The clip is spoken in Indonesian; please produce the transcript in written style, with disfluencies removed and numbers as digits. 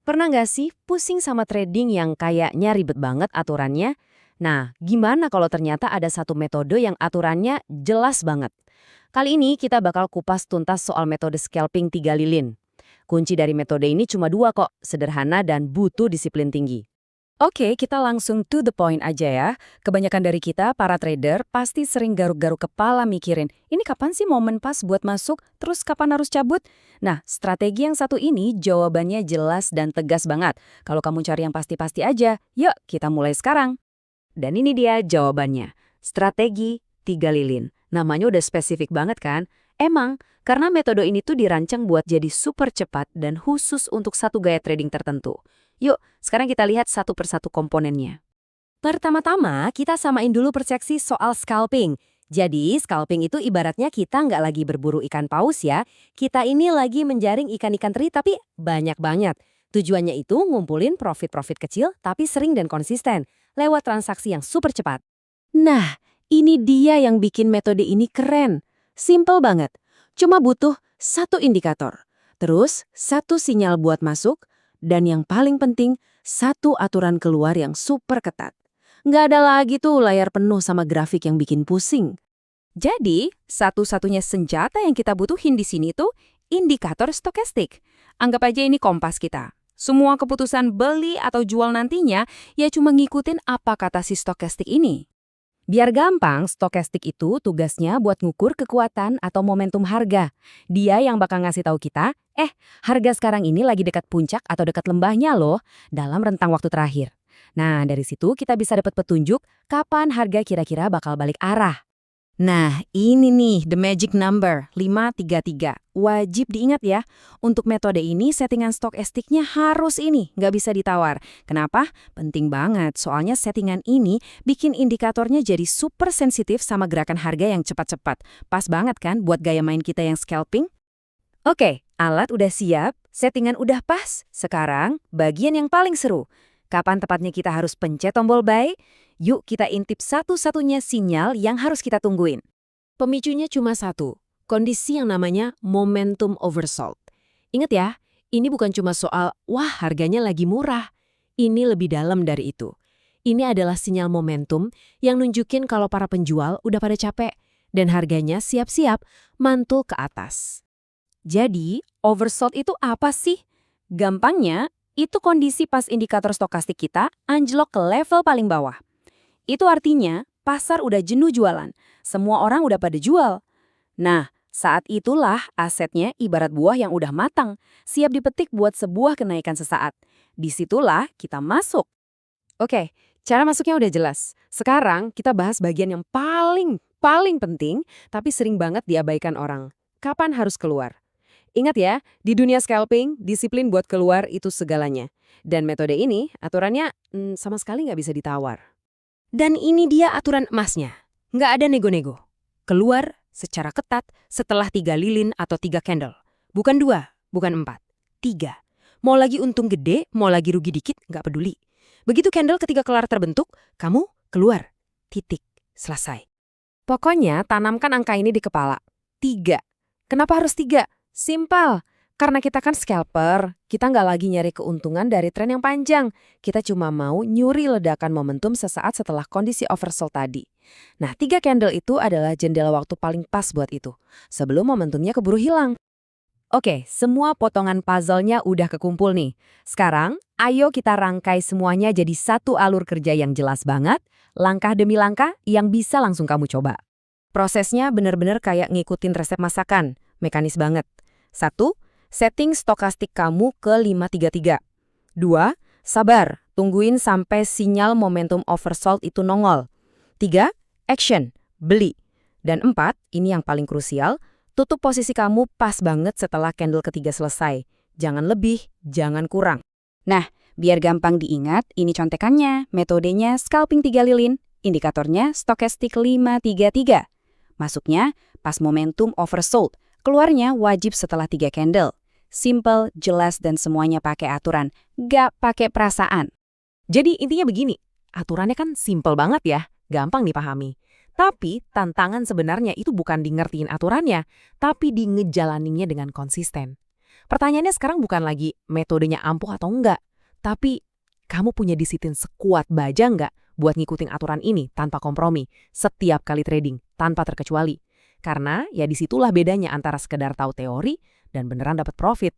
Pernah nggak sih pusing sama trading yang kayaknya ribet banget aturannya? Nah, gimana kalau ternyata ada satu metode yang aturannya jelas banget? Kali ini kita bakal kupas tuntas soal metode scalping 3 lilin. Kunci dari metode ini cuma dua kok, sederhana dan butuh disiplin tinggi. Oke, kita langsung to the point aja ya. Kebanyakan dari kita, para trader, pasti sering garuk-garuk kepala mikirin, ini kapan sih momen pas buat masuk, terus kapan harus cabut? Nah, strategi yang satu ini jawabannya jelas dan tegas banget. Kalau kamu cari yang pasti-pasti aja, yuk kita mulai sekarang. Dan ini dia jawabannya. Strategi 3 lilin. Namanya udah spesifik banget kan? Emang, karena metode ini tuh dirancang buat jadi super cepat dan khusus untuk satu gaya trading tertentu. Yuk, sekarang kita lihat satu persatu komponennya. Pertama-tama, kita samain dulu persepsi soal scalping. Jadi, scalping itu ibaratnya kita nggak lagi berburu ikan paus ya. Kita ini lagi menjaring ikan-ikan teri tapi banyak banget. Tujuannya itu ngumpulin profit-profit kecil tapi sering dan konsisten, lewat transaksi yang super cepat. Nah, ini dia yang bikin metode ini keren. Simple banget. Cuma butuh satu indikator. Terus, satu sinyal buat masuk. Dan yang paling penting, satu aturan keluar yang super ketat. Nggak ada lagi tuh layar penuh sama grafik yang bikin pusing. Jadi, satu-satunya senjata yang kita butuhin di sini tuh indikator stokastik. Anggap aja ini kompas kita. Semua keputusan beli atau jual nantinya ya cuma ngikutin apa kata si stokastik ini. Biar gampang, stokastik itu tugasnya buat ngukur kekuatan atau momentum harga. Dia yang bakal ngasih tahu kita, harga sekarang ini lagi dekat puncak atau dekat lembahnya loh, dalam rentang waktu terakhir. Nah, dari situ kita bisa dapat petunjuk kapan harga kira-kira bakal balik arah. Nah, ini nih the magic number, 533. Wajib diingat ya, untuk metode ini settingan stokastiknya harus ini, nggak bisa ditawar. Kenapa? Penting banget, soalnya settingan ini bikin indikatornya jadi super sensitif sama gerakan harga yang cepat-cepat. Pas banget kan buat gaya main kita yang scalping? Oke, alat udah siap, settingan udah pas. Sekarang, bagian yang paling seru. Kapan tepatnya kita harus pencet tombol buy? Yuk kita intip satu-satunya sinyal yang harus kita tungguin. Pemicunya cuma satu, kondisi yang namanya momentum oversold. Ingat ya, ini bukan cuma soal, wah harganya lagi murah. Ini lebih dalam dari itu. Ini adalah sinyal momentum yang nunjukin kalau para penjual udah pada capek dan harganya siap-siap mantul ke atas. Jadi, oversold itu apa sih? Gampangnya, itu kondisi pas indikator stokastik kita anjlok ke level paling bawah. Itu artinya pasar udah jenuh jualan, semua orang udah pada jual. Nah, saat itulah asetnya ibarat buah yang udah matang, siap dipetik buat sebuah kenaikan sesaat. Disitulah kita masuk. Oke, cara masuknya udah jelas. Sekarang kita bahas bagian yang paling penting, tapi sering banget diabaikan orang. Kapan harus keluar? Ingat ya, di dunia scalping, disiplin buat keluar itu segalanya. Dan metode ini, aturannya sama sekali nggak bisa ditawar. Dan ini dia aturan emasnya. Nggak ada nego-nego. Keluar secara ketat setelah 3 lilin atau 3 candle. Bukan 2, bukan 4, 3. Mau lagi untung gede, mau lagi rugi dikit, nggak peduli. Begitu candle ketiga kelar terbentuk, kamu keluar. Titik. Selesai. Pokoknya tanamkan angka ini di kepala. 3. Kenapa harus 3? Simpel. Karena kita kan scalper, kita nggak lagi nyari keuntungan dari tren yang panjang. Kita cuma mau nyuri ledakan momentum sesaat setelah kondisi oversold tadi. Nah, 3 candle itu adalah jendela waktu paling pas buat itu, sebelum momentumnya keburu hilang. Oke, semua potongan puzzle-nya udah kekumpul nih. Sekarang, ayo kita rangkai semuanya jadi satu alur kerja yang jelas banget, langkah demi langkah yang bisa langsung kamu coba. Prosesnya bener-bener kayak ngikutin resep masakan, mekanis banget. 1. Setting stokastik kamu ke 533. 2. Sabar, tungguin sampai sinyal momentum oversold itu nongol. 3. Action, beli. Dan 4, ini yang paling krusial, tutup posisi kamu pas banget setelah candle ketiga selesai. Jangan lebih, jangan kurang. Nah, biar gampang diingat, ini contekannya, metodenya scalping 3 lilin, indikatornya stokastik 533. Masuknya pas momentum oversold, keluarnya wajib setelah 3 candle. Simple, jelas, dan semuanya pakai aturan, gak pakai perasaan. Jadi intinya begini, aturannya kan simple banget ya, gampang dipahami. Tapi tantangan sebenarnya itu bukan di ngertiin aturannya, tapi di ngejalaninnya dengan konsisten. Pertanyaannya sekarang bukan lagi metodenya ampuh atau enggak, tapi kamu punya disiplin sekuat baja nggak buat ngikutin aturan ini tanpa kompromi, setiap kali trading, tanpa terkecuali. Karena ya disitulah bedanya antara sekedar tahu teori dan beneran dapat profit.